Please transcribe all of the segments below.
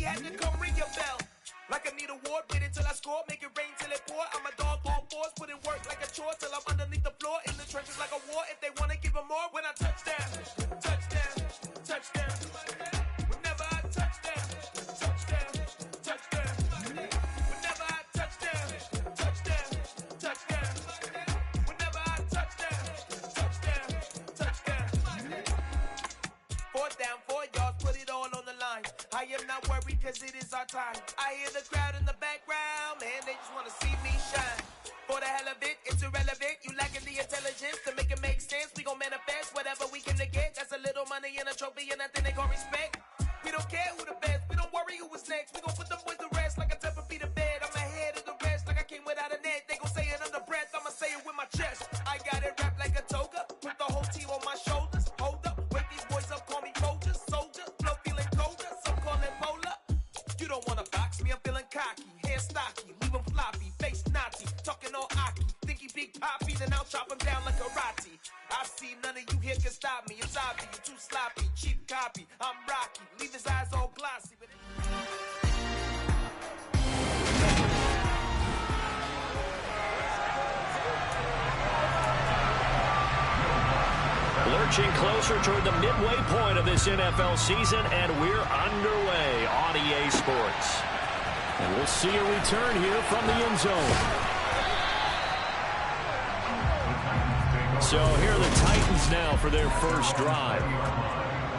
had to come ring your bell. Like I need a award, wait until I score, make it rain till it pour. I'm a dog on fours, put in work like a chore till I'm underneath the floor. In the trenches like a war, if they want to give them more. When I touch down, touchdown, touchdown. Whenever I touch down, touchdown, touchdown. Whenever I touch down, touchdown, touchdown. Whenever I touch down, touchdown, touchdown. 4th down, 4 yards, put it all on the line. I am not worried cause it is our time. I hear the crowd in the background, man, they just want to see me shine. For the hell of it, it's irrelevant. You lacking the intelligence to make it make sense. We gon' manifest whatever we can to get. That's a little money and a trophy and nothing they call respect. We don't care who the best, we don't worry who was next. We gon' put them boys to rest like a temper feet of bed. I'm ahead of the rest like I came without a net. They gon' say it under breath, I'ma say it with my chest. I got it wrapped like a toga, put the whole team on my shoulders. Hold up, wake these boys up, call me Folgers, soldier. Flow feeling colder, some call it polar. You don't wanna box me, I'm feeling cocky. Hair stocky, leave him floppy, face Nazi. Talking all aki, think he big poppy, then I'll chop him down like karate. I see none of you here can stop me. It's obvious, you too sloppy, cheap copy. I'm Rocky, leave his eyes all glossy. But lurching closer toward the midway point of this NFL season, and we're underway on EA Sports. And we'll see a return here from the end zone. So here are the Titans now for their first drive.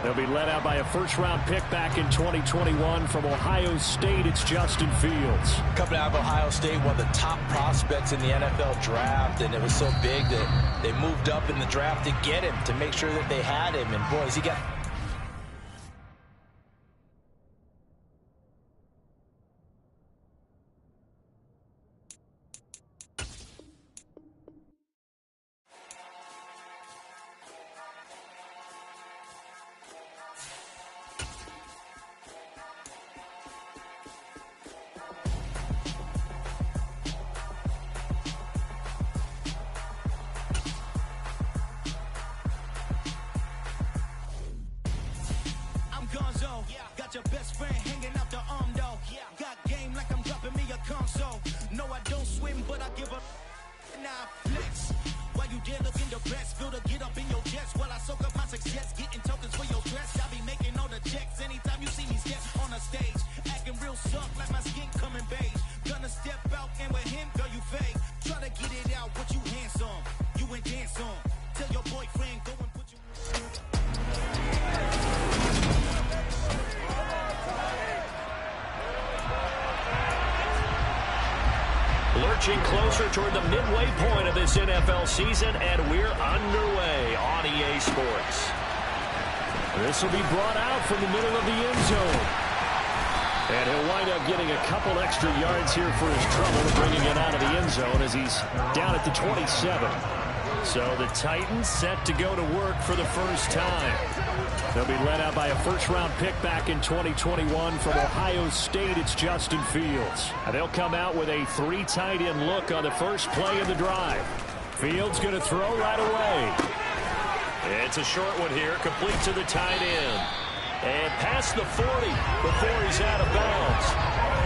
They'll be led out by a first-round pick back in 2021 from Ohio State. It's Justin Fields. Coming out of Ohio State, one of the top prospects in the NFL draft, and it was so big that they moved up in the draft to get him, to make sure that they had him. And boys, he got... Your best friend hanging out the arm though. Got game like I'm dropping me a console. No, I don't swim, but I give a now flex. While you there looking depressed, feel the get up in your chest while I soak up my success, getting tokens for your dress. I be making all the checks anytime you see me step on a stage, acting real soft like my skin coming beige. Gonna step out and with him, girl, you fake. Try to get it out, but you handsome. You ain't dance on. Tell your boyfriend go and put you. Lurching closer toward the midway point of this NFL season, and we're underway on EA Sports. This will be brought out from the middle of the end zone. And he'll wind up getting a couple extra yards here for his trouble, bringing it out of the end zone as he's down at the 27. So the Titans set to go to work for the first time. They'll be led out by a first-round pick back in 2021 from Ohio State. It's Justin Fields. And they'll come out with a 3 tight end look on the first play of the drive. Fields going to throw right away. It's a short one here, complete to the tight end. And past the 40 before he's out of bounds.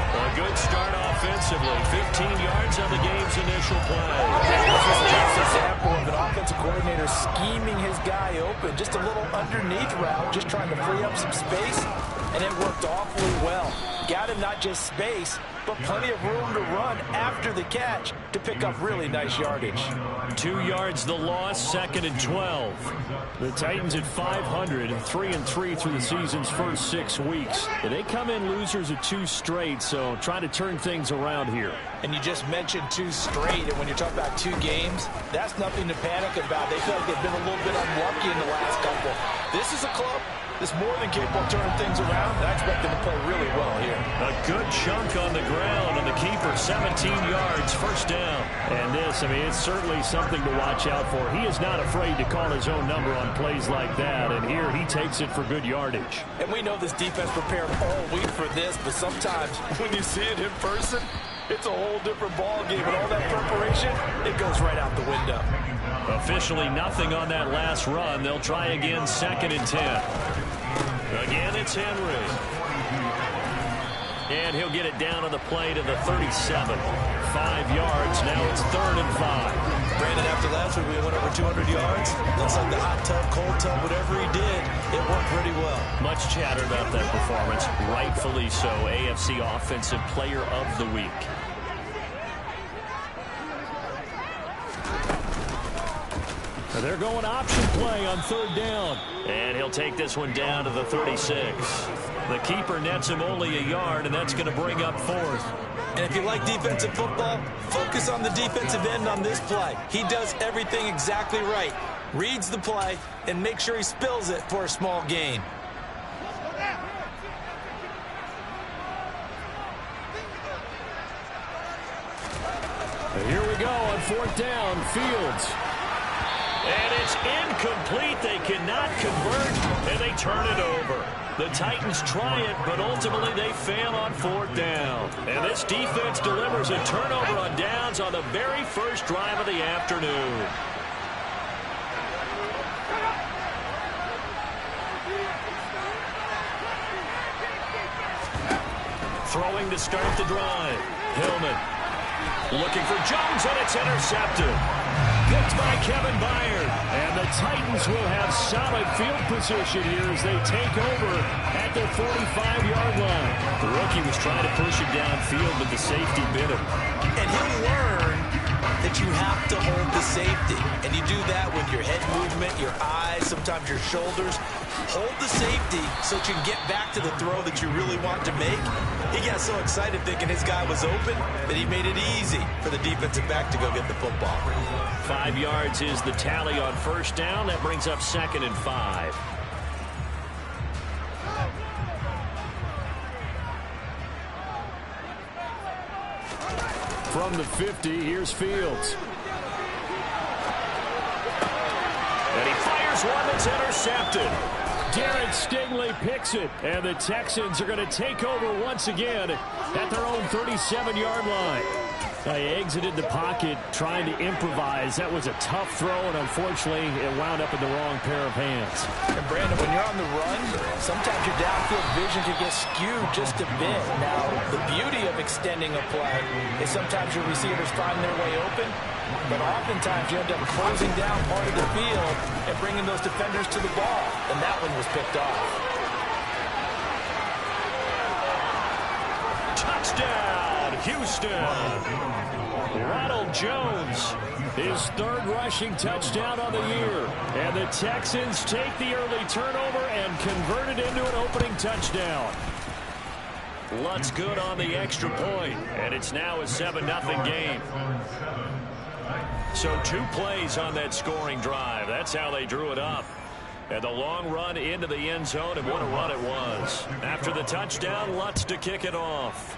A good start offensively. 15 yards on the game's initial play. This is just an example of an offensive coordinator scheming his guy open. Just a little underneath route, just trying to free up some space, and it worked awfully well. Got him not just space, but plenty of room to run after the catch to pick up really nice yardage. 2 yards the loss, 2nd and 12. The Titans at 500, 3-3 through the season's first 6 weeks. And they come in losers of 2 straight, so trying to turn things around here. And you just mentioned 2 straight, and when you're talking about 2 games, that's nothing to panic about. They feel like they've been a little bit unlucky in the last couple. This is a club that's more than capable of turning things around. I expect them to play really well here. A good chunk on the ground, and the keeper 17 yards, first down. And this, I mean, it's certainly something to watch out for. He is not afraid to call his own number on plays like that, and here he takes it for good yardage. And we know this defense prepared all week for this, but sometimes when you see it in person, it's a whole different ball game, and all that preparation, it goes right out the window. Officially nothing on that last run. They'll try again, 2nd and 10. Again, it's Henry. And he'll get it down on the play to the 37. 5 yards. Now it's 3rd and 5. Brandon, after last week, we went over 200 yards. Looks like the hot tub, cold tub, whatever he did, it worked pretty well. Much chatter about that performance. Rightfully so. AFC Offensive Player of the Week. They're going option play on 3rd down. And he'll take this one down to the 36. The keeper nets him only a yard, and that's going to bring up 4th. And if you like defensive football, focus on the defensive end on this play. He does everything exactly right. Reads the play and makes sure he spills it for a small gain. And here we go on 4th down. Fields. And it's incomplete. They cannot convert, and they turn it over. The Titans try it, but ultimately they fail on 4th down. And this defense delivers a turnover on downs on the very first drive of the afternoon. Throwing to start the drive. Hillman looking for Jones, and it's intercepted. Picked by Kevin Byard. And the Titans will have solid field position here as they take over at their 45-yard line. The rookie was trying to push it downfield, but the safety bit him. And he'll learn that you have to hold the safety. And you do that with your head movement, your eyes, sometimes your shoulders. Hold the safety so that you can get back to the throw that you really want to make. He got so excited thinking his guy was open that he made it easy for the defensive back to go get the football. 5 yards is the tally on 1st down. That brings up 2nd and 5. From the 50, here's Fields. And he fires one that's intercepted. Derek Stingley picks it, and the Texans are going to take over once again at their own 37-yard line. They exited the pocket trying to improvise. That was a tough throw, and unfortunately, it wound up in the wrong pair of hands. And Brandon, when you're on the run, sometimes your downfield vision can get skewed just a bit. Now, the beauty of extending a play is sometimes your receivers find their way open, but oftentimes you end up closing down part of the field and bringing those defenders to the ball, and that one was picked off. Touchdown, Houston. Ronald Jones, his 3rd rushing touchdown on the year. And the Texans take the early turnover and convert it into an opening touchdown. Lutz good on the extra point, and it's now a 7-0 game. So 2 plays on that scoring drive. That's how they drew it up. And the long run into the end zone, and what a run it was. After the touchdown, Lutz to kick it off.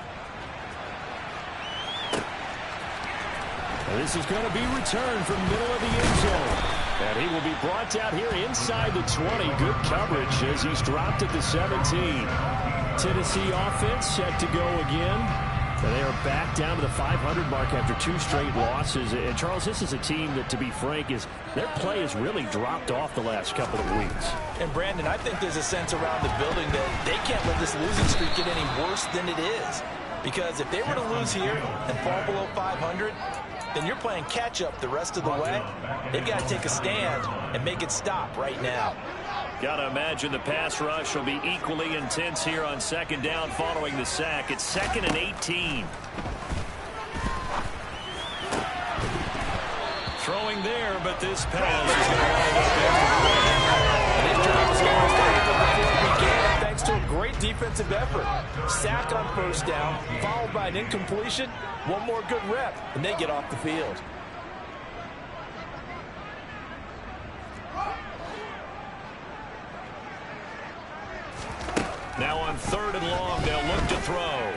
This is going to be returned from middle of the end zone. And he will be brought out here inside the 20. Good coverage as he's dropped at the 17. Tennessee offense set to go again. And they are back down to the 500 mark after 2 straight losses. And, Charles, this is a team that, to be frank, their play has really dropped off the last couple of weeks. And, Brandon, I think there's a sense around the building that they can't let this losing streak get any worse than it is. Because if they were to lose here and fall below 500, then you're playing catch-up the rest of the way. They've got to take a stand and make it stop right now. Got to imagine the pass rush will be equally intense here on 2nd down following the sack. It's 2nd and 18. Throwing there, but this pass is going to wind up there. This drive was going to start before it began thanks to a great defensive effort. Sack on 1st down, followed by an incompletion. One more good rep, and they get off the field. Now on 3rd and long, they'll look to throw.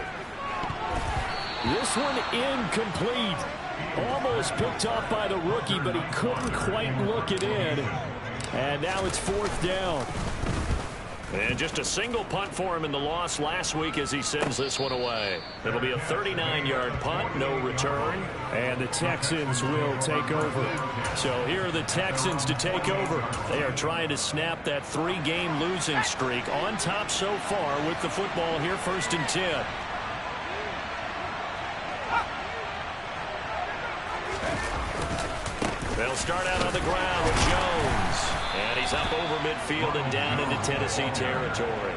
This one incomplete. Almost picked off by the rookie, but he couldn't quite look it in. And now it's 4th down. And just a single punt for him in the loss last week as he sends this one away. It'll be a 39-yard punt, no return. And the Texans will take over. So here are the Texans to take over. They are trying to snap that 3-game losing streak on top so far with the football here, 1st and 10. They'll start out on the ground with Jones. And he's up over midfield and down into Tennessee territory.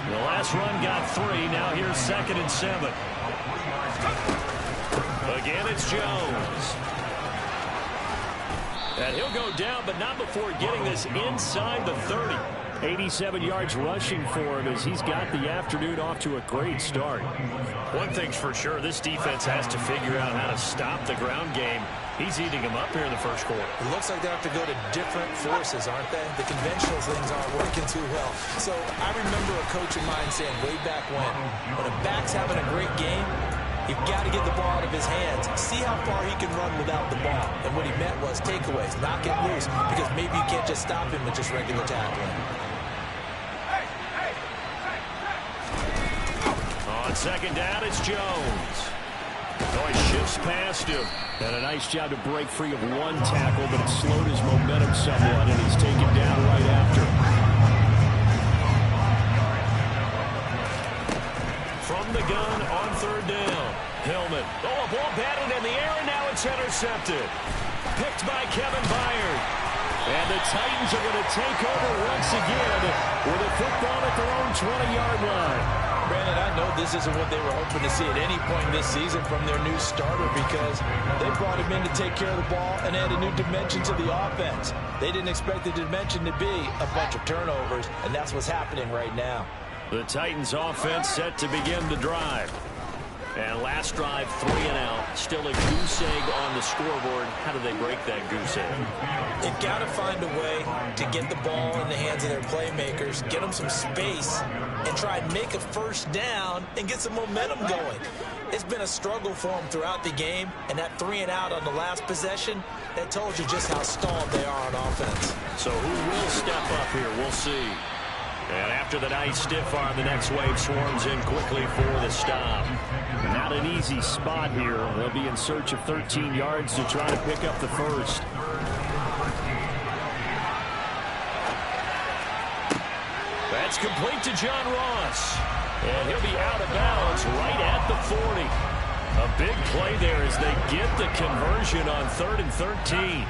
The last run got 3. Now here's 2nd and 7. Again, it's Jones. And he'll go down, but not before getting this inside the 30. 87 yards rushing for him as he's got the afternoon off to a great start. One thing's for sure, this defense has to figure out how to stop the ground game. He's eating them up here in the first quarter. It looks like they have to go to different forces, aren't they? The conventional things aren't working too well. So I remember a coach of mine saying way back when a back's having a great game, you've got to get the ball out of his hands. See how far he can run without the ball. And what he meant was takeaways, knock it loose, because maybe you can't just stop him with just regular tackling. On 2nd down, it's Jones. Oh, he shifts past him. And a nice job to break free of one tackle, but it slowed his momentum somewhat, and he's taken down right after. From the gun on 3rd down. Hillman. Oh, a ball batted in the air, and now it's intercepted. Picked by Kevin Byard. And the Titans are going to take over once again with a football at their own 20-yard line. Brandon, I know this isn't what they were hoping to see at any point this season from their new starter because they brought him in to take care of the ball and add a new dimension to the offense. They didn't expect the dimension to be a bunch of turnovers, and that's what's happening right now. The Titans offense set to begin the drive. And last drive, 3 and out. Still a goose egg on the scoreboard. How do they break that goose egg? They've got to find a way to get the ball in the hands of their playmakers, get them some space, and try and make a first down and get some momentum going. It's been a struggle for them throughout the game, and that 3 and out on the last possession, that told you just how stalled they are on offense. So who will step up here? We'll see. And after the nice stiff arm, the next wave swarms in quickly for the stop. Not an easy spot here. They'll be in search of 13 yards to try to pick up the first. That's complete to John Ross. And he'll be out of bounds right at the 40. A big play there as they get the conversion on 3rd and 13.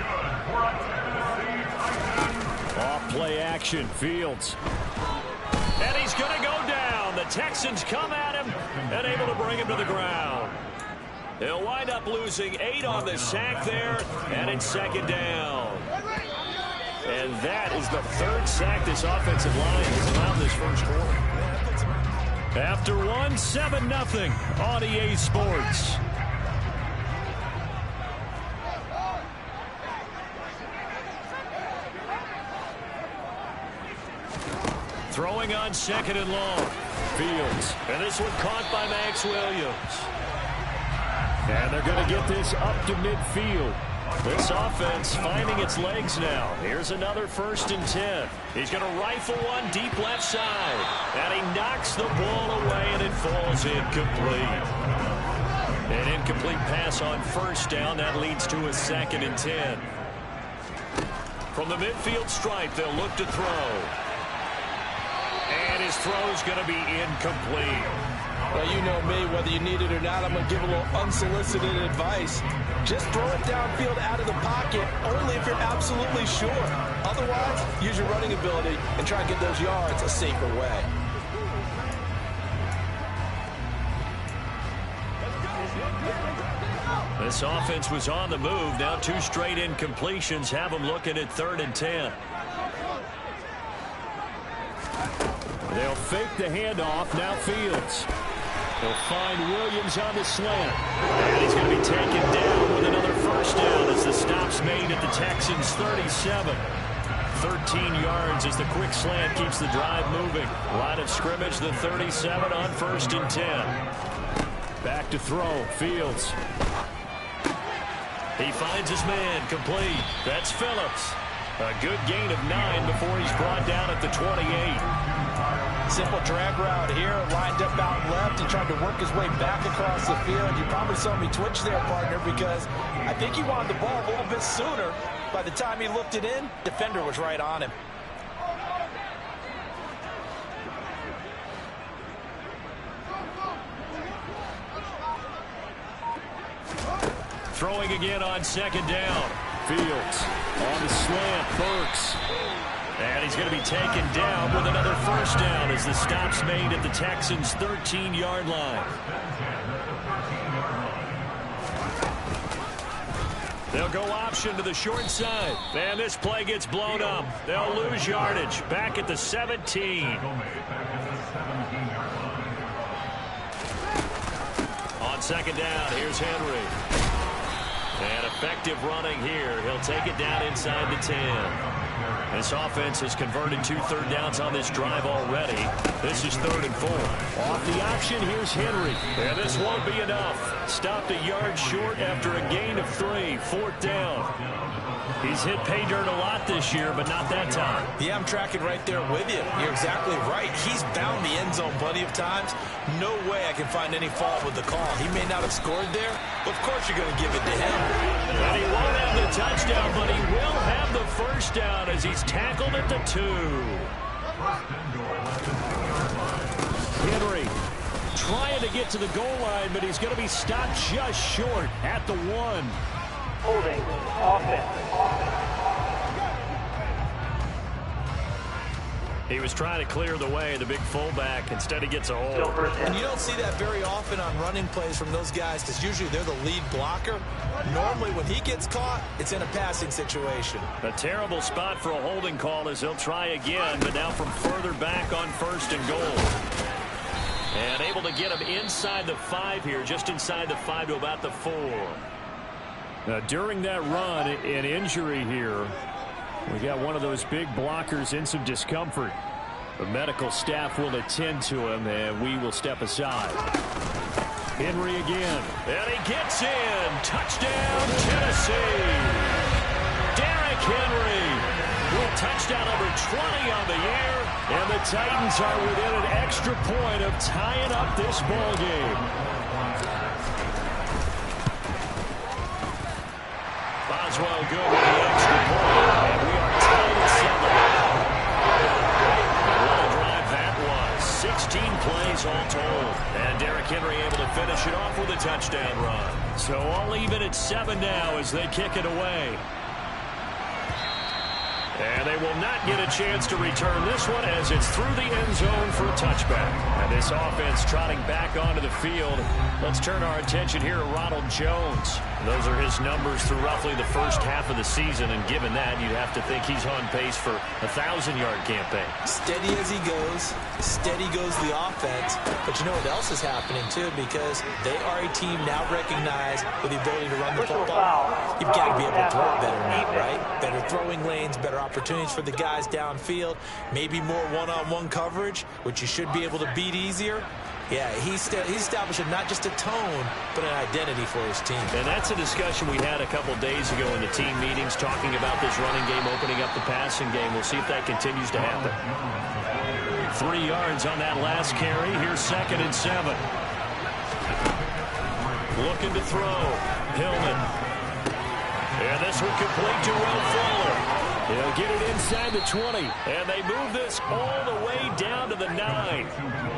Off play action, Fields. And he's going to go down. The Texans come at him and able to bring him to the ground. They'll wind up losing 8 on the sack there, and it's 2nd down. And that is the 3rd sack this offensive line has allowed this first quarter. After one, 7-0 on EA Sports. Throwing on 2nd and long. Fields. And this one caught by Max Williams. And they're going to get this up to midfield. This offense finding its legs now. Here's another 1st and 10. He's going to rifle one deep left side. And he knocks the ball away, and it falls incomplete. An incomplete pass on 1st down. That leads to a 2nd and 10. From the midfield stripe, they'll look to throw. And his throw's going to be incomplete. Well, you know me, whether you need it or not, I'm going to give a little unsolicited advice. Just throw it downfield out of the pocket, only if you're absolutely sure. Otherwise, use your running ability and try and get those yards a safer way. This offense was on the move. Now 2 straight incompletions have them looking at 3rd and 10. They'll fake the handoff. Now Fields. They'll find Williams on the slant. And he's going to be taken down with another 1st down as the stop's made at the Texans' 37. 13 yards as the quick slant keeps the drive moving. Line of scrimmage, the 37 on 1st and 10. Back to throw. Fields. He finds his man, complete. That's Phillips. A good gain of 9 before he's brought down at the 28. Simple drag route here, lined up out left and tried to work his way back across the field. You probably saw me twitch there, partner, because I think he wanted the ball a little bit sooner. By the time he looked it in, defender was right on him. Throwing again on 2nd down. Fields on the slant. Burks. And he's going to be taken down with another first down as the stop's made at the Texans' 13-yard line. They'll go option to the short side. And this play gets blown up. They'll lose yardage. Back at the 17. On second down, here's Henry. And effective running here. He'll take it down inside the 10. This offense has converted 2 third downs on this drive already. This is 3rd and 4. Off the option, here's Henry. And this won't be enough. Stopped a yard short after a gain of 3. 4th down. He's hit pay dirt a lot this year, but not that time. Yeah, I'm tracking right there with you. You're exactly right. He's bound the end zone plenty of times. No way I can find any fault with the call. He may not have scored there, but of course you're going to give it to him. And he won't have the touchdown, but he will have the first down as he's tackled at the 2. Henry trying to get to the goal line, but he's going to be stopped just short at the 1. Holding offense. He was trying to clear the way, the big fullback. Instead, he gets a hold. And you don't see that very often on running plays from those guys because usually they're the lead blocker. Normally, when he gets caught, it's in a passing situation. A terrible spot for a holding call as he'll try again, but now from further back on 1st and goal. And able to get him inside the 5 here, just inside the 5 to about the 4. Now, during that run, an injury here. We got one of those big blockers in some discomfort. The medical staff will attend to him, and we will step aside. Henry again. And he gets in. Touchdown, Tennessee. Derrick Henry with touchdown number 20 on the year. And the Titans are within an extra point of tying up this ball game. Boswell good with the extra point, and we are tied at 7. What a drive that was. 16 plays all told. And Derrick Henry able to finish it off with a touchdown run. So all even at 7 now as they kick it away. And they will not get a chance to return this one as it's through the end zone for a touchback. And this offense trotting back onto the field. Let's turn our attention here to Ronald Jones. Those are his numbers through roughly the first half of the season, and given that, you'd have to think he's on pace for a 1,000-yard campaign. Steady as he goes, steady goes the offense. But you know what else is happening, too, because they are a team now recognized with the ability to run the football. You've got to be able to throw it better now, right? Better throwing lanes, better opportunities for the guys downfield, maybe more one-on-one coverage, which you should be able to beat easier. Yeah, he's establishing not just a tone, but an identity for his team. And that's a discussion we had a couple days ago in the team meetings, talking about this running game, opening up the passing game. We'll see if that continues to happen. 3 yards on that last carry. Here's 2nd and 7. Looking to throw. Hillman. And this one complete to Will Fuller. He'll get it inside the 20. And they move this all the way down to the 9.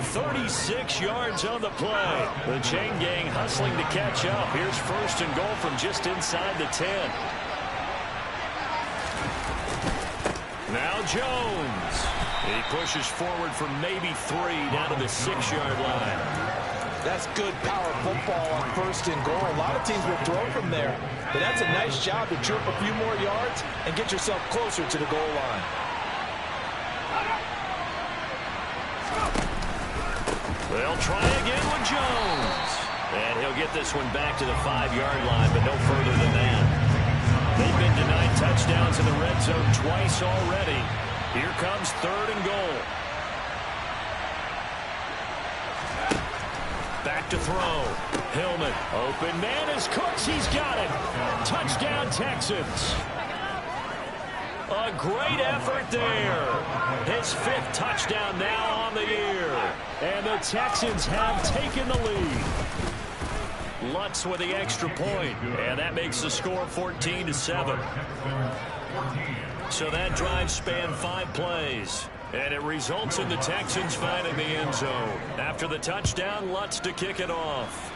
36 yards on the play. The chain gang hustling to catch up. Here's 1st and goal from just inside the 10. Now Jones. He pushes forward for maybe 3 down to the 6-yard line. That's good power football on 1st and goal. A lot of teams will throw from there. But that's a nice job to chirp a few more yards and get yourself closer to the goal line. They'll try again with Jones. And he'll get this one back to the 5-yard line, but no further than that. They've been denied touchdowns in the red zone twice already. Here comes 3rd and goal. Back to throw. Hillman. Open man is Cooks. He's got it. Touchdown, Texans. A great effort there. His 5th touchdown now on the year. And the Texans have taken the lead. Lutz with the extra point. And that makes the score 14-7. So that drive spanned 5 plays. And it results in the Texans finding the end zone. After the touchdown, Lutz to kick it off.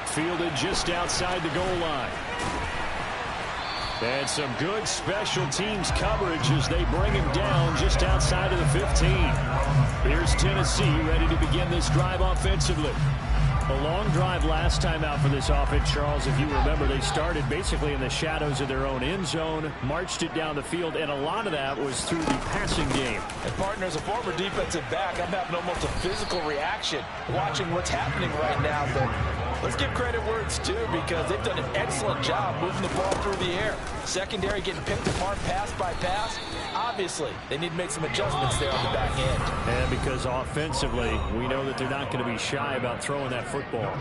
Fielded just outside the goal line. And some good special teams coverage as they bring him down just outside of the 15. Here's Tennessee ready to begin this drive offensively. A long drive last time out for this offense, Charles. If you remember, they started basically in the shadows of their own end zone, marched it down the field, and a lot of that was through the passing game. And partner, as a former defensive back, I'm having almost a physical reaction watching what's happening right now. But let's give credit where it's due, because they've done an excellent job moving the ball through the air. Secondary getting picked apart pass by pass. Obviously, they need to make some adjustments there on the back end. And because offensively, we know that they're not going to be shy about throwing that football.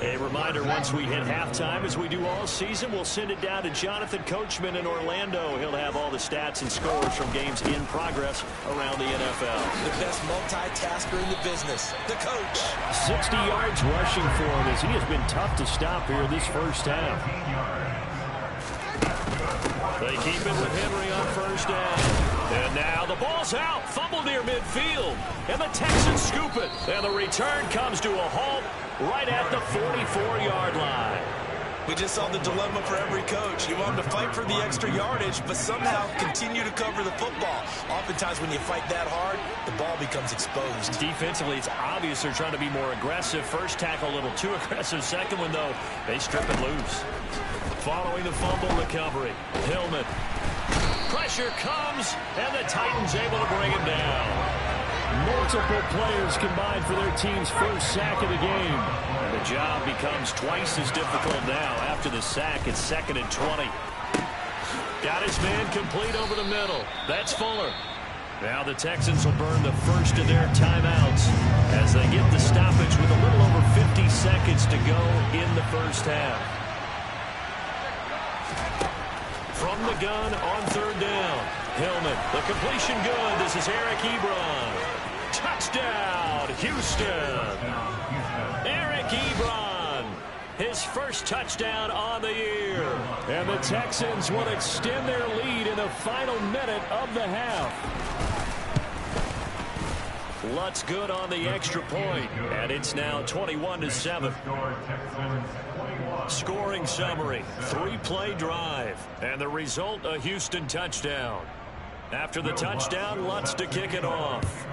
A reminder, once we hit halftime, as we do all season, we'll send it down to Jonathan Coachman in Orlando. He'll have all the stats and scores from games in progress around the NFL. The best multitasker in the business, the coach. 60 yards rushing for him as he has been tough to stop here this first half. They keep it with Henry on first down. And now the ball's out. Fumble near midfield. And the Texans scoop it. And the return comes to a halt right at the 44-yard line. We just saw the dilemma for every coach. You want them to fight for the extra yardage, but somehow continue to cover the football. Oftentimes when you fight that hard, the ball becomes exposed. Defensively, it's obvious they're trying to be more aggressive. First tackle a little too aggressive. Second one, though, they strip it loose. Following the fumble recovery, Hillman. Pressure comes, and the Titans able to bring him down. Multiple players combined for their team's first sack of the game. And the job becomes twice as difficult now. After the sack, it's 2nd and 20. Got his man complete over the middle. That's Fuller. Now the Texans will burn the first of their timeouts as they get the stoppage with a little over 50 seconds to go in the first half. From the gun on 3rd down. Hillman, the completion good. This is Eric Ebron. Touchdown, Houston. Eric Ebron, his first touchdown on the year. And the Texans will extend their lead in the final minute of the half. Lutz good on the extra point, and it's now 21-7. Scoring summary, 3-play drive, and the result, a Houston touchdown. After the touchdown, Lutz to kick it off.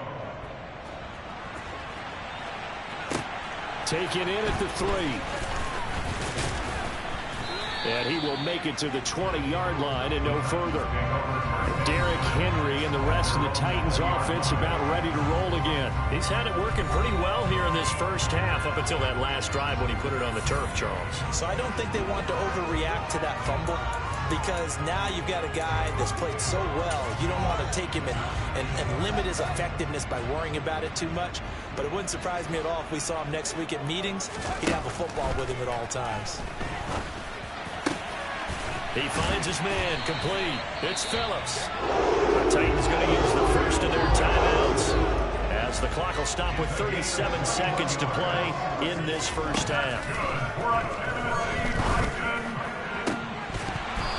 Taken in at the 3. And he will make it to the 20-yard line and no further. Derrick Henry and the rest of the Titans offense about ready to roll again. He's had it working pretty well here in this first half up until that last drive when he put it on the turf, Charles. So I don't think they want to overreact to that fumble, because now you've got a guy that's played so well. You don't want to take him and limit his effectiveness by worrying about it too much. But it wouldn't surprise me at all if we saw him next week at meetings. He'd have a football with him at all times. He finds his man complete. It's Phillips. The Titans going to use the first of their timeouts as the clock will stop with 37 seconds to play in this first half.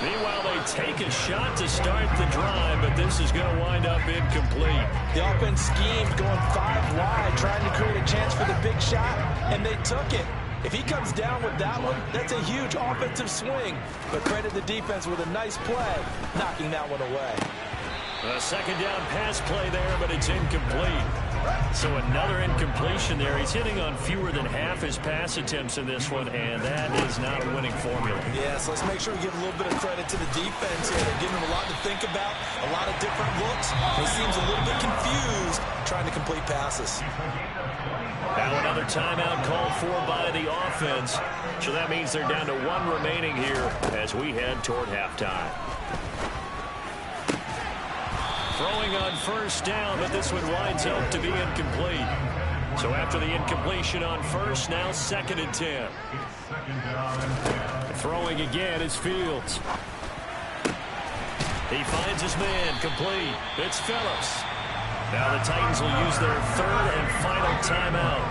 Meanwhile, they take a shot to start the drive, but this is going to wind up incomplete. The offense schemed going 5 wide, trying to create a chance for the big shot, and they took it. If he comes down with that one, that's a huge offensive swing. But credit the defense with a nice play, knocking that one away. A 2nd down pass play there, but it's incomplete. So another incompletion there. He's hitting on fewer than half his pass attempts in this one, and that is not a winning formula. Yeah, so let's make sure we give a little bit of credit to the defense here. They're giving him a lot to think about, a lot of different looks. He seems a little bit confused trying to complete passes. Now another timeout called for by the offense. So that means they're down to 1 remaining here as we head toward halftime. Throwing on first down, but this one winds up to be incomplete. So after the incompletion on first, now 2nd and 10. Throwing again is Fields. He finds his man complete. It's Phillips. Now the Titans will use their 3rd and final timeout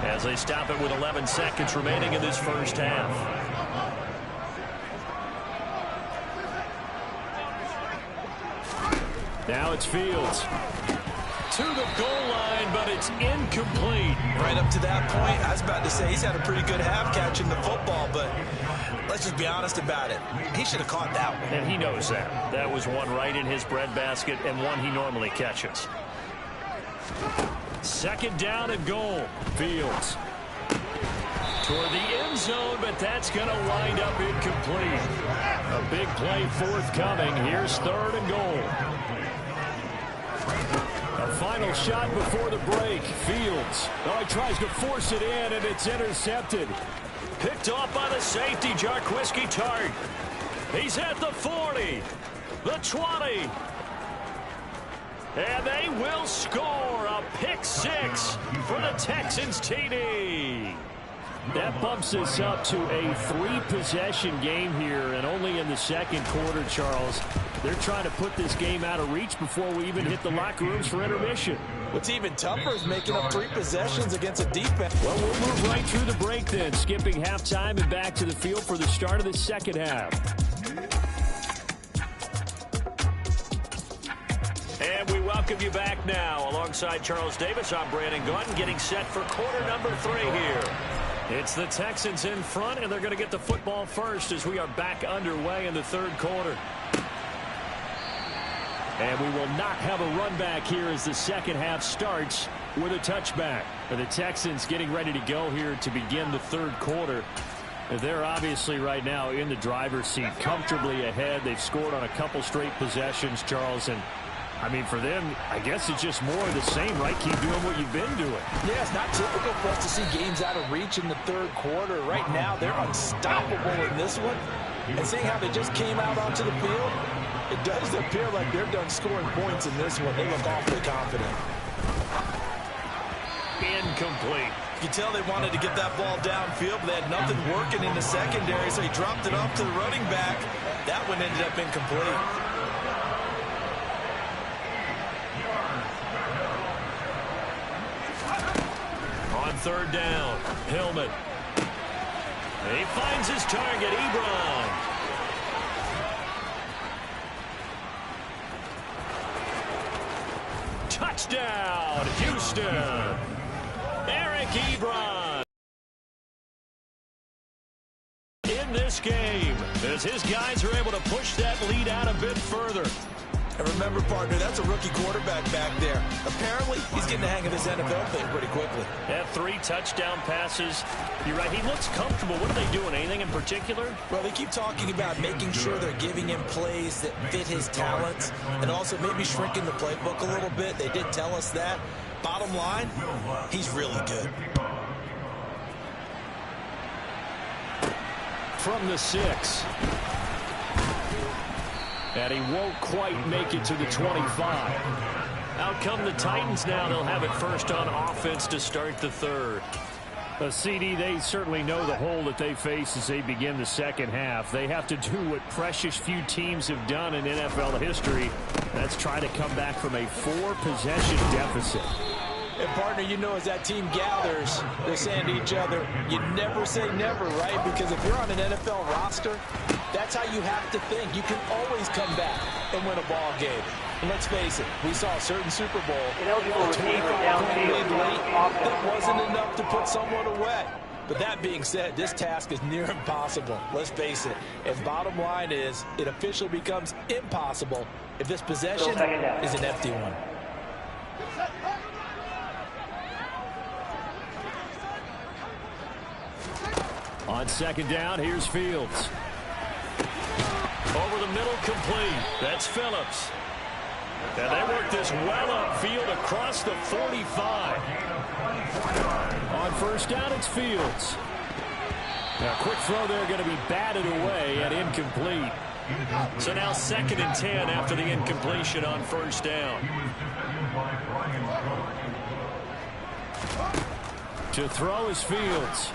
as they stop it with 11 seconds remaining in this first half. Now it's Fields. to the goal line, but it's incomplete. Right up to that point, I was about to say he's had a pretty good half catching the football, but let's just be honest about it. He should have caught that one. And he knows that. That was one right in his breadbasket and one he normally catches. Second down and goal. Fields toward the end zone, but that's going to wind up incomplete. A big play forthcoming. Here's third and goal. A final shot before the break. Fields. Oh, he tries to force it in, and it's intercepted. Picked off by the safety, Jarquiski Tart. He's at the 40, the 20. And they will score a pick six for the Texans TD. That bumps us up to a three-possession game here, and only in the second quarter, Charles. They're trying to put this game out of reach before we even hit the locker rooms for intermission. What's even tougher is making up 3 possessions against a defense. Well, we'll move right through the break then, skipping halftime and back to the field for the start of the second half. And we welcome you back now. Alongside Charles Davis, I'm Brandon Gaudin, getting set for quarter number 3 here. It's the Texans in front, and they're going to get the football first as we are back underway in the third quarter. And we will not have a run back here as the second half starts with a touchback. And the Texans getting ready to go here to begin the third quarter. They're obviously right now in the driver's seat, comfortably ahead. They've scored on a couple straight possessions, Charles, and I mean, for them, I guess it's just more of the same, right? Keep doing what you've been doing. Yeah, it's not typical for us to see games out of reach in the third quarter. Right now, they're unstoppable in this one. And seeing how they just came out onto the field, it does appear like they're done scoring points in this one. They look awfully confident. Incomplete. You can tell they wanted to get that ball downfield, but they had nothing working in the secondary, so he dropped it off to the running back. That one ended up incomplete. On third down, Hillman. He finds his target, Ebron. Touchdown, Houston. Eric Ebron in this game as his guys are able to push that lead out a bit further. And remember, partner, that's a rookie quarterback back there. Apparently, he's getting the hang of this NFL thing pretty quickly. Had 3 touchdown passes. You're right, he looks comfortable. What are they doing? Anything in particular? Well, they keep talking about making sure they're giving him plays that fit his talents and also maybe shrinking the playbook a little bit. They did tell us that. Bottom line, he's really good. From the 6. And he won't quite make it to the 25. Out come the Titans now. They'll have it first on offense to start the third. CD, they certainly know the hole that they face as they begin the second half. They have to do what precious few teams have done in NFL history. That's try to come back from a 4-possession deficit. And, partner, you know, as that team gathers, they're saying to each other, you never say never, right? Because if you're on an NFL roster, that's how you have to think. You can always come back and win a ball game. And let's face it, we saw a certain Super Bowl, Ineligible a receiver 25-point lead downfield. late that wasn't enough to put someone away. But that being said, this task is near impossible. Let's face it. And bottom line is, it officially becomes impossible if this possession is an empty one. On second down, here's Fields. Over the middle, complete. That's Phillips. And they work this well upfield across the 45. On first down, it's Fields. Now, quick throw there going to be batted away and incomplete. So now 2nd and 10 after the incompletion on first down. To throw is Fields.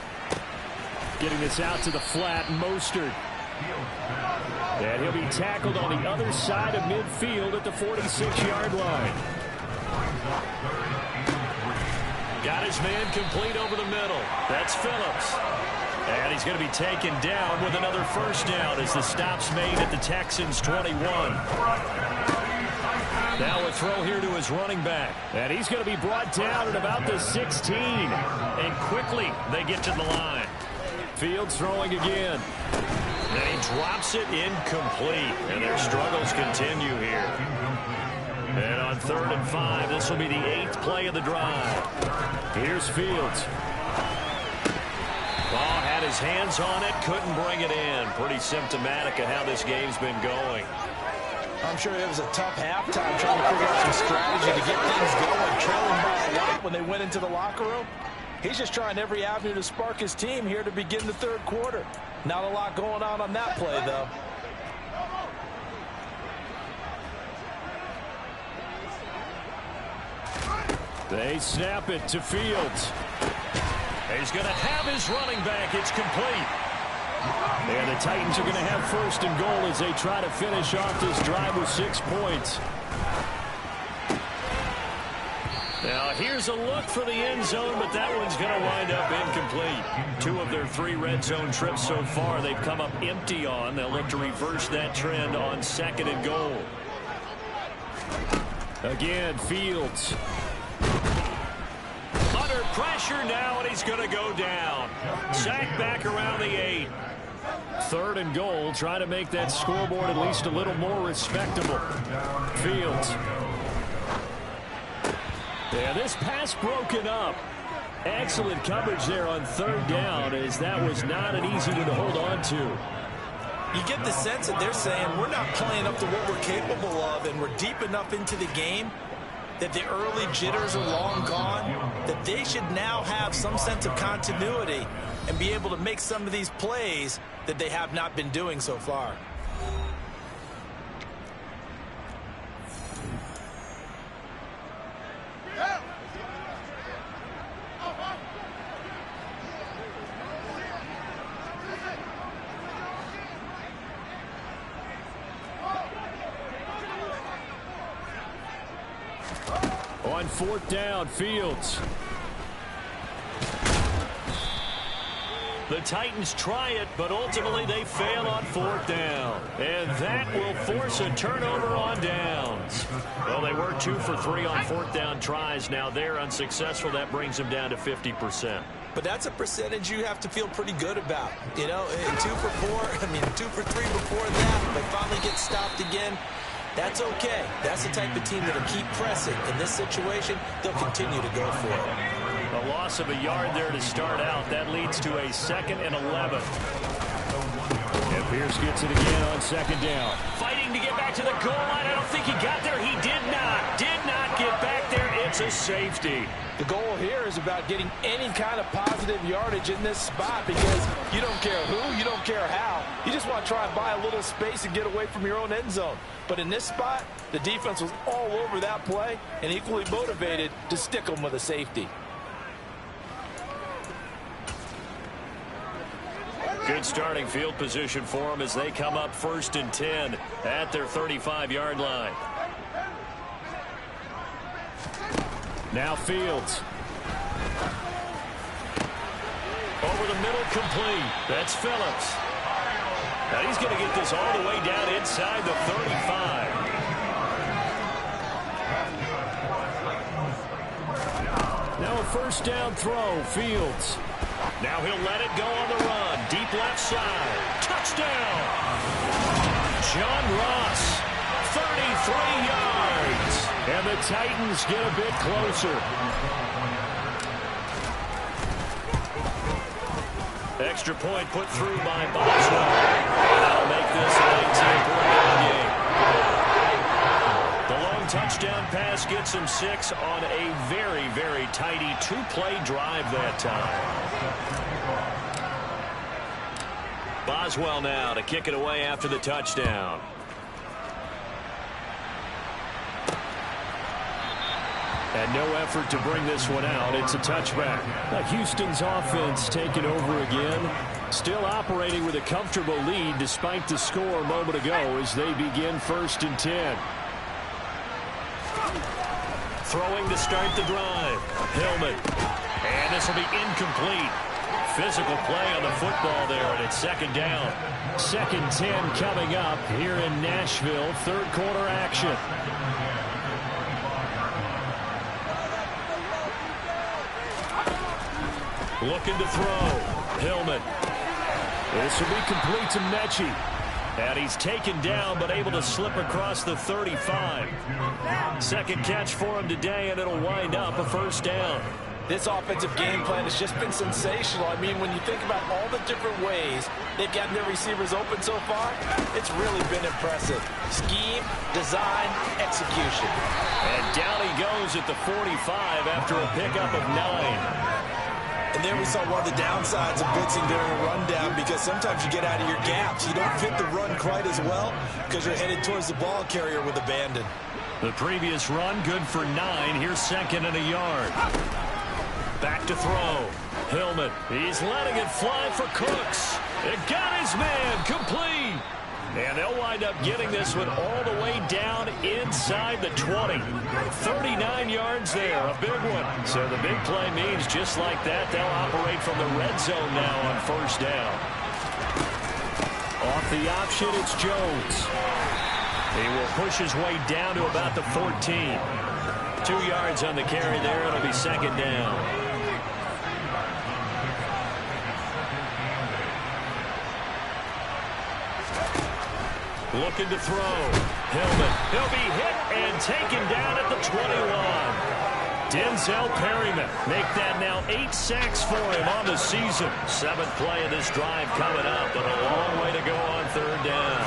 Getting this out to the flat, Mostert. And he'll be tackled on the other side of midfield at the 46-yard line. Got his man complete over the middle. That's Phillips. And he's going to be taken down with another first down as the stop's made at the Texans' 21. Now a throw here to his running back. And he's going to be brought down at about the 16. And quickly they get to the line. Fields throwing again. And he drops it incomplete. And their struggles continue here. And on 3rd and 5, this will be the 8th play of the drive. Here's Fields. Ball had his hands on it, couldn't bring it in. Pretty symptomatic of how this game's been going. I'm sure it was a tough halftime trying to figure out some strategy to get things going, trailing by a lot when they went into the locker room. He's just trying every avenue to spark his team here to begin the 3rd quarter. Not a lot going on that play, though. They snap it to Fields. He's going to have his running back. It's complete. And the Titans are going to have 1st and goal as they try to finish off this drive with 6 points. Now, here's a look for the end zone, but that one's going to wind up incomplete. 2 of their 3 red zone trips so far they've come up empty on. They'll look to reverse that trend on 2nd and goal. Again, Fields. Under pressure now, and he's going to go down. Sacked back around the 8. 3rd and goal, trying to make that scoreboard at least a little more respectable. Fields. Yeah, this pass broken up. Excellent coverage there on 3rd down, as that was not an easy one to hold on to. You get the sense that they're saying we're not playing up to what we're capable of, and we're deep enough into the game that the early jitters are long gone, that they should now have some sense of continuity and be able to make some of these plays that they have not been doing so far. On 4th down, Fields. The Titans try it, but ultimately they fail on 4th down. And that will force a turnover on downs. Well, they were 2 for 3 on 4th down tries. Now they're unsuccessful. That brings them down to 50%. But that's a percentage you have to feel pretty good about. You know, 2 for 2 for 3 before that. They finally get stopped again. That's okay. That's the type of team that'll keep pressing. In this situation, they'll continue to go for it. A loss of a yard there to start out. That leads to a 2nd and 11. And Pierce gets it again on 2nd down. Fighting to get back to the goal line. I don't think he got there. He did not get back there. It's a safety. The goal here is about getting any kind of positive yardage in this spot, because you don't care who, you don't care how. You just want to try and buy a little space and get away from your own end zone. But in this spot, the defense was all over that play and equally motivated to stick them with a safety. Good starting field position for them as they come up 1st and 10 at their 35-yard line. Now Fields. Over the middle, complete. That's Phillips. Now he's going to get this all the way down inside the 35. Now a 1st down throw, Fields. Now he'll let it go on the run. Deep left side. Touchdown! John Ross, 33 yards. And the Titans get a bit closer. Extra point put through by Boswell. That'll make this an 18-point game. The long touchdown pass gets him 6 on a very, very tidy 2-play drive that time. Boswell now to kick it away after the touchdown. And no effort to bring this one out. It's a touchback. Houston's offense taking over again. Still operating with a comfortable lead despite the score a moment ago as they begin 1st and 10. Throwing to start the drive. Hillman. And this will be incomplete. Physical play on the football there, and it's 2nd down. 2nd 10 coming up here in Nashville. 3rd quarter action. Looking to throw. Hillman. This will be complete to Mechie. And he's taken down, but able to slip across the 35. Second catch for him today, and it'll wind up a first down. This offensive game plan has just been sensational. I mean, when you think about all the different ways they've gotten their receivers open so far, it's really been impressive. Scheme, design, execution. And down he goes at the 45 after a pickup of 9. And there we saw one of the downsides of blitzing during a rundown, because sometimes you get out of your gaps. You don't fit the run quite as well because you're headed towards the ball carrier with abandon. The previous run, good for 9. Here's second and a yard. Back to throw. Hillman. He's letting it fly for Cooks. It got his man. Complete. And they'll wind up getting this one all the way down inside the 20. 39 yards there, a big one. So the big play means just like that, they'll operate from the red zone now on first down. Off the option, it's Jones. He will push his way down to about the 14. 2 yards on the carry there. It'll be second down. Looking to throw. Hillman. He'll be hit and taken down at the 21. Denzel Perryman make that now 8 sacks for him on the season. 7th play of this drive coming up, but a long way to go on third down.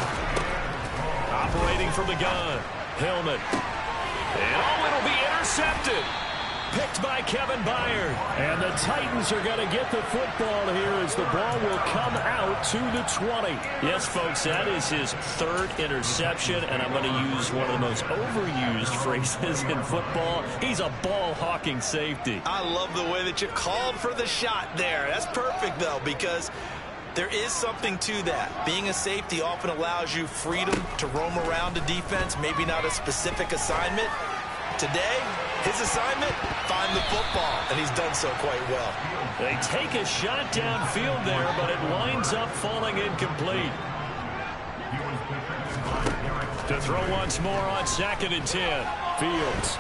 Operating from the gun. Hillman. And it'll be intercepted. Picked by Kevin Byard. And the Titans are going to get the football here as the ball will come out to the 20. Yes, folks, that is his 3rd interception, and I'm going to use one of the most overused phrases in football. He's a ball-hawking safety. I love the way that you called for the shot there. That's perfect, though, because there is something to that. Being a safety often allows you freedom to roam around a defense, maybe not a specific assignment. Today, his assignment, find the football, and he's done so quite well. They take a shot downfield there, but it winds up falling incomplete. To throw once more on 2nd and 10. Fields.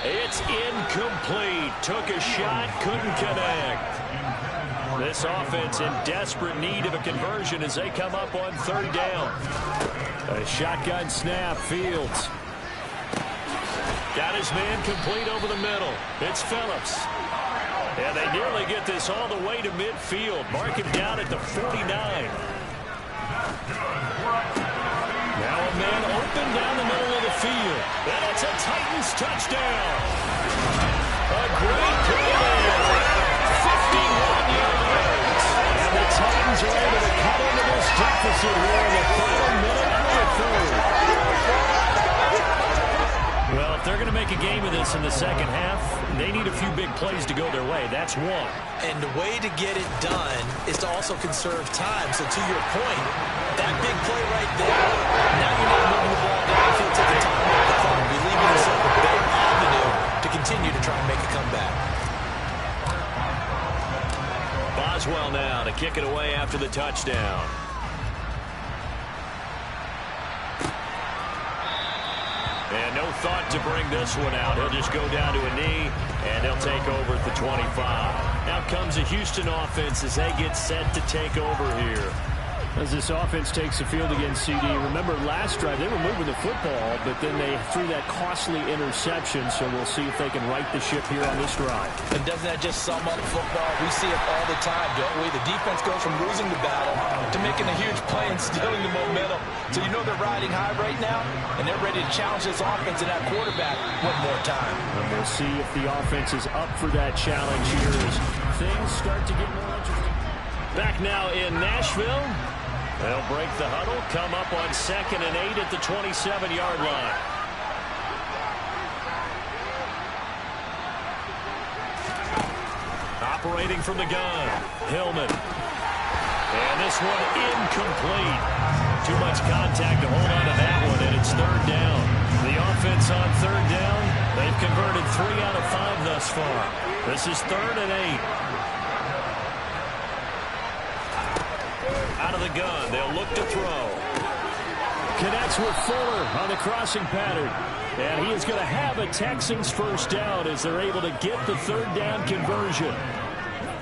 It's incomplete. Took a shot, couldn't connect. This offense in desperate need of a conversion as they come up on third down. A shotgun snap, Fields. Got his man complete over the middle. It's Phillips. And they nearly get this all the way to midfield. Mark him down at the 49. Now a man open down the middle of the field. And it's a Titans touchdown. A great play there. 51 yards. And the Titans are able to cut into this deficit here in the final minute of the 3rd. Well, if they're going to make a game of this in the second half, they need a few big plays to go their way. That's one. And the way to get it done is to also conserve time. So to your point, that big play right there, now you're not moving the ball downfield to the top of the clock. You're leaving yourself a big avenue to continue to try and make a comeback. Boswell now to kick it away after the touchdown. And no thought to bring this one out. He'll just go down to a knee, and they'll take over at the 25. Now comes the Houston offense as they get set to take over here. As this offense takes the field against CD, remember last drive they were moving the football, but then they threw that costly interception, so we'll see if they can right the ship here on this drive. And doesn't that just sum up football? We see it all the time, don't we? The defense goes from losing the battle to making a huge play and stealing the momentum. So you know they're riding high right now, and they're ready to challenge this offense and that quarterback one more time. And we'll see if the offense is up for that challenge here as things start to get more interesting. Back now in Nashville. They'll break the huddle, come up on 2nd and 8 at the 27-yard line. Operating from the gun, Hillman. And this one incomplete. Too much contact to hold on to that one, and it's third down. The offense on third down, they've converted 3 out of 5 thus far. This is 3rd and 8. Out of the gun, they'll look to throw. Connects with Fuller on the crossing pattern. And he is going to have a Texans first down as they're able to get the third down conversion.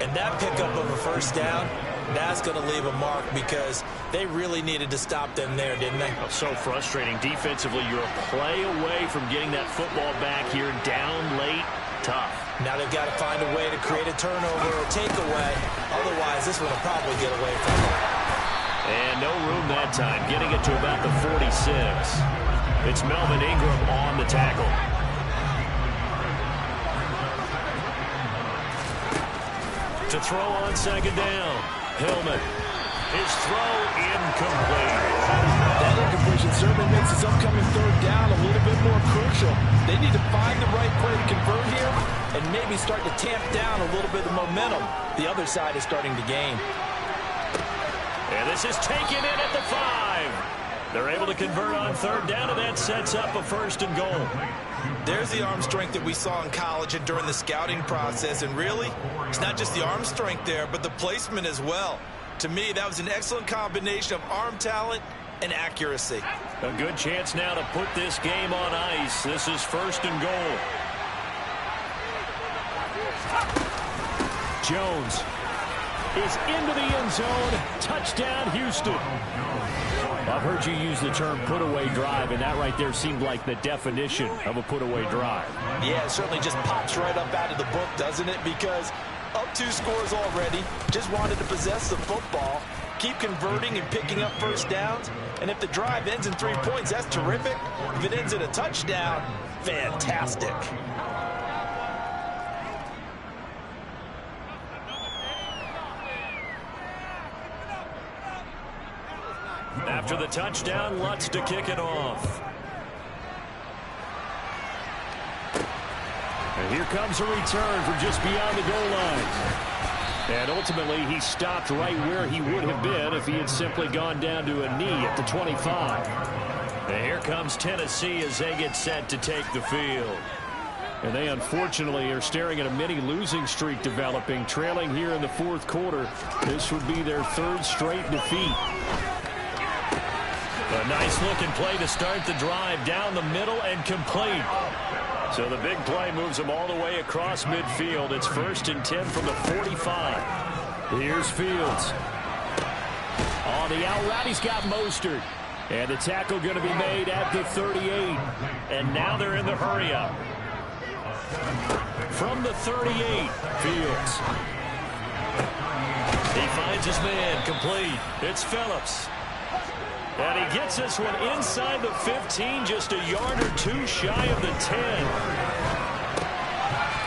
And that pickup of a first down, that's going to leave a mark because they really needed to stop them there, didn't they? So frustrating. Defensively, you're a play away from getting that football back here down late. Tough. Now they've got to find a way to create a turnover or takeaway. Otherwise, this one will probably get away from them. And no room that time, getting it to about the 46. It's Melvin Ingram on the tackle. To throw on second down. Hillman. His throw incomplete. That incompletion certainly makes his upcoming third down a little bit more crucial. They need to find the right play to convert here and maybe start to tamp down a little bit of momentum. The other side is starting to gain. And this is taken in at the 5. They're able to convert on third down, and that sets up a first and goal. There's the arm strength that we saw in college and during the scouting process. And really, it's not just the arm strength there, but the placement as well. To me, that was an excellent combination of arm talent and accuracy. A good chance now to put this game on ice. This is first and goal. Jones is into the end zone. Touchdown, Houston. I've heard you use the term put-away drive, and that right there seemed like the definition of a put-away drive. Yeah, it certainly just pops right up out of the book, doesn't it? Because up 2 scores already, just wanted to possess the football, keep converting and picking up first downs, and if the drive ends in 3 points, that's terrific. If it ends in a touchdown, fantastic. After the touchdown, Lutz to kick it off. And here comes a return from just beyond the goal line. And ultimately, he stopped right where he would have been if he had simply gone down to a knee at the 25. And here comes Tennessee as they get set to take the field. And they unfortunately are staring at a mini losing streak developing, trailing here in the fourth quarter. This would be their 3rd straight defeat. A nice-looking play to start the drive down the middle and complete. So the big play moves them all the way across midfield. It's 1st and 10 from the 45. Here's Fields. On the out route, he's got Mostert. And the tackle going to be made at the 38. And now they're in the hurry-up. From the 38, Fields. He finds his man, complete. It's Phillips. And he gets this one inside the 15, just a yard or 2 shy of the 10.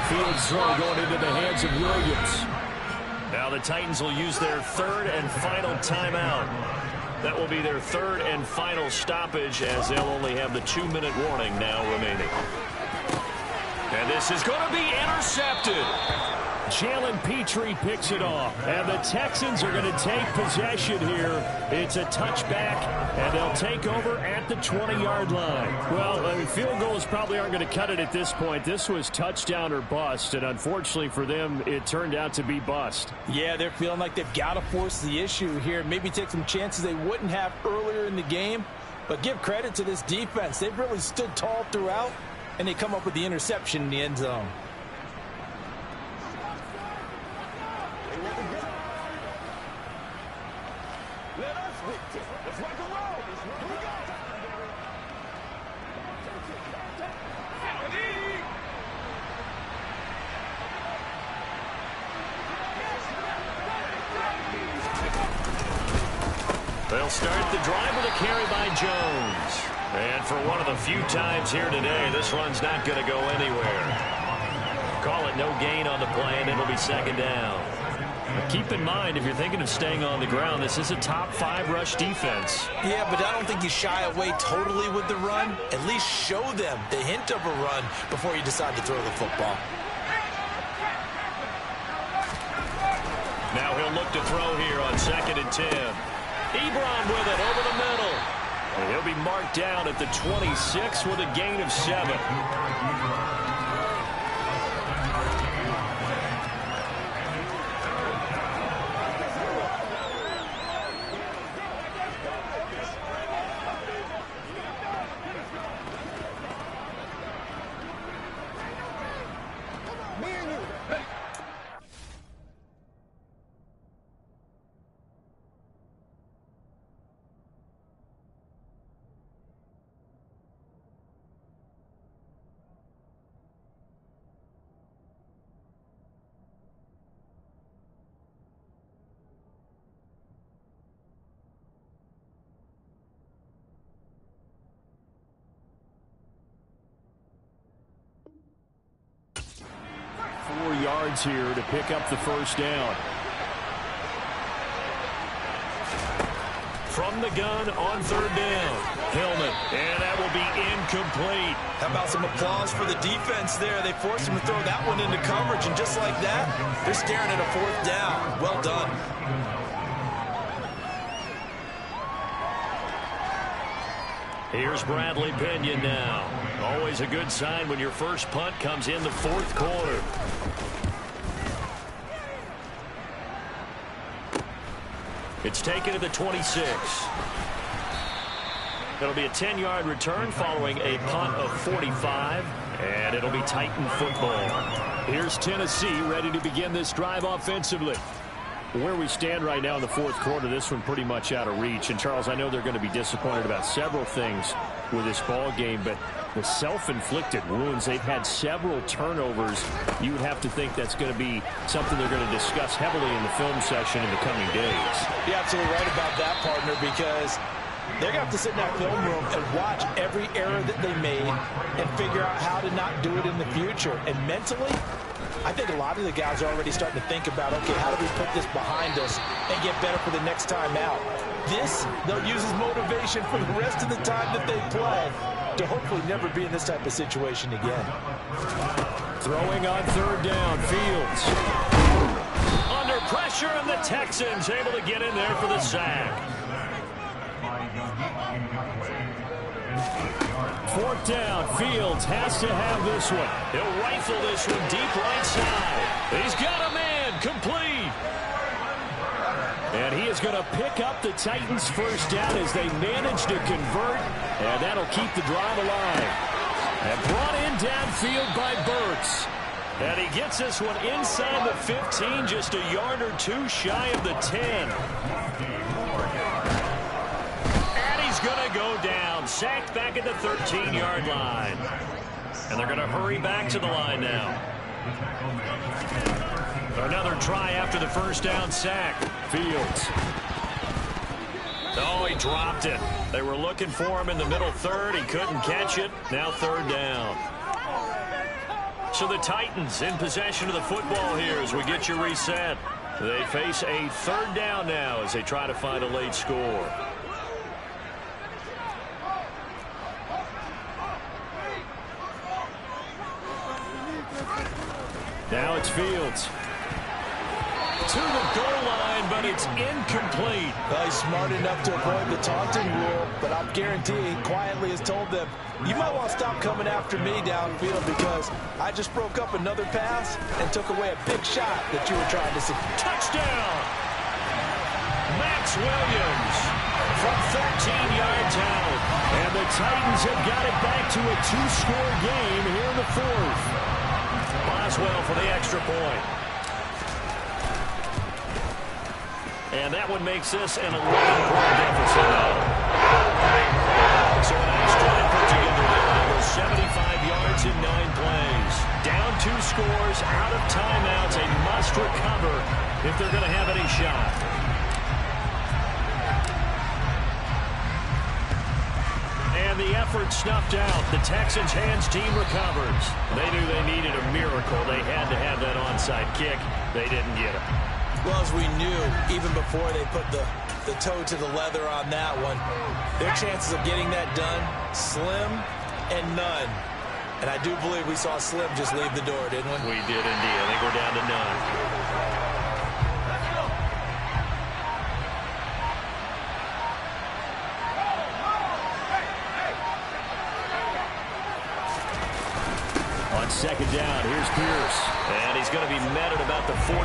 Fields throw going into the hands of Williams. Now the Titans will use their 3rd and final timeout. That will be their 3rd and final stoppage as they'll only have the 2-minute warning now remaining. And this is going to be intercepted. Jalen Petrie picks it off. And the Texans are going to take possession here. It's a touchback, and they'll take over at the 20-yard line. Well, field goals probably aren't going to cut it at this point. This was touchdown or bust, and unfortunately for them, it turned out to be bust. Yeah, they're feeling like they've got to force the issue here. Maybe take some chances they wouldn't have earlier in the game. But give credit to this defense. They've really stood tall throughout, and they come up with the interception in the end zone. They'll start the drive with a carry by Jones. And for one of the few times here today, this run's not going to go anywhere. Call it no gain on the play, and it'll be 2nd down. Keep in mind, if you're thinking of staying on the ground, this is a top 5 rush defense. Yeah, but I don't think you shy away totally with the run. At least show them the hint of a run before you decide to throw the football. Now he'll look to throw here on 2nd and 10. Ebron with it over the middle. And he'll be marked down at the 26 with a gain of 7. yards here to pick up the first down. From the gun on third down, Hillman, and that will be incomplete. How about some applause for the defense there? They forced him to throw that one into coverage, and just like that, they're staring at a fourth down. Well done. Here's Bradley Pinion now. Always a good sign when your first punt comes in the fourth quarter. It's taken to the 26. It'll be a 10-yard return following a punt of 45, and it'll be Titan football. Here's Tennessee ready to begin this drive offensively. Where we stand right now in the fourth quarter, this one pretty much out of reach. And, Charles, I know they're going to be disappointed about several things with this ball game, but the self-inflicted wounds, they've had several turnovers. You would have to think that's going to be something they're going to discuss heavily in the film session in the coming days. You're absolutely right about that, partner, because they're going to have to sit in that film room and watch every error that they made and figure out how to not do it in the future. And mentally, I think a lot of the guys are already starting to think about, okay, how do we put this behind us and get better for the next time out? This, they'll use as motivation for the rest of the time that they play to hopefully never be in this type of situation again. Throwing on third down, Fields. Under pressure, and the Texans able to get in there for the sack. Fourth down, Fields has to have this one. He'll rifle this one deep right side. He's got a man, complete. And he is going to pick up the Titans' first down as they manage to convert, and that'll keep the drive alive. And brought in downfield by Burks. And he gets this one inside the 15, just a yard or two shy of the 10. Going to go down, sacked back at the 13-yard line. And they're going to hurry back to the line now. Another try after the first down sack. Fields. Oh, he dropped it. They were looking for him in the middle third. He couldn't catch it. Now third down. So the Titans in possession of the football here as we get you reset. They face a third down now as they try to find a late score. Now it's Fields. To the goal line, but it's incomplete. Well, he's smart enough to avoid the taunting rule, but I'm guaranteeing quietly has told them, you might want to stop coming after me downfield because I just broke up another pass and took away a big shot that you were trying to see. Touchdown! Max Williams from 13 yards out. And the Titans have got it back to a two-score game here in the fourth. Boswell for the extra point. And that one makes this an 11-point deficit now. So a nice drive put together there. Over 75 yards in 9 plays. Down 2 scores, out of timeouts. A must recover if they're going to have any shot. And the effort snuffed out. The Texans' hands team recovers. They knew they needed a miracle. They had to have that onside kick. They didn't get it. Well, as we knew, even before they put the toe to the leather on that one, their chances of getting that done, slim and none. And I do believe we saw Slim just leave the door, didn't we? We did indeed. I think we're down to none. On second down, here's Pierce. And he's going to be met at about the 43.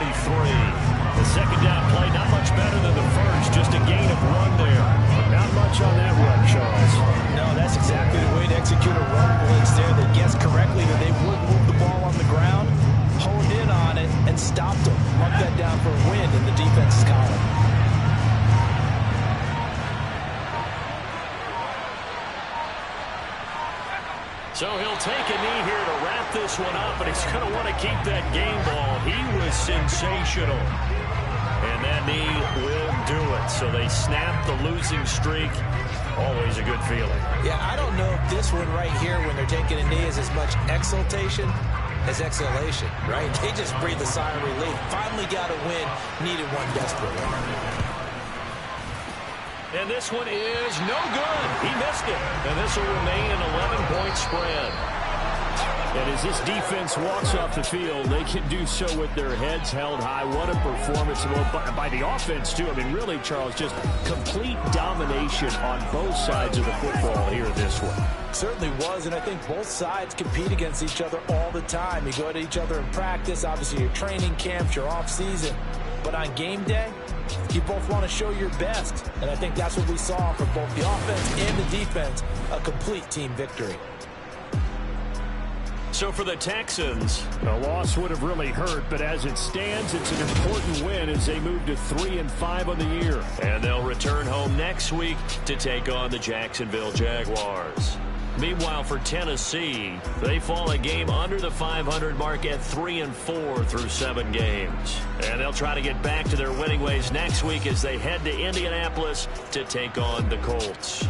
The second down play, not much better than the first. Just a gain of 1 there. Not much on that run, Charles. No, that's exactly the way to execute a run blitz there. They guessed correctly that they would move the ball on the ground, honed in on it, and stopped them. Marked that down for a win in the defense's column. So he'll take a knee here to wrap this one up, but he's going to want to keep that game ball. He was sensational. And that knee will do it. So they snap the losing streak. Always a good feeling. Yeah, I don't know if this one right here, when they're taking a knee, is as much exultation as exhalation, right? They just breathed a sigh of relief. Finally got a win, needed one desperately. And this one is no good. He missed it. And this will remain an 11-point spread. And as this defense walks off the field, they can do so with their heads held high. What a performance by the offense, too. I mean, really, Charles, just complete domination on both sides of the football here this one. Certainly was, and I think both sides compete against each other all the time. You go to each other in practice, obviously your training camps, your off-season. But on game day, you both want to show your best. And I think that's what we saw from both the offense and the defense, a complete team victory. So for the Texans, a loss would have really hurt, but as it stands, it's an important win as they move to 3-5 on the year. And they'll return home next week to take on the Jacksonville Jaguars. Meanwhile, for Tennessee, they fall a game under the 500 mark at 3-4 through 7 games. And they'll try to get back to their winning ways next week as they head to Indianapolis to take on the Colts.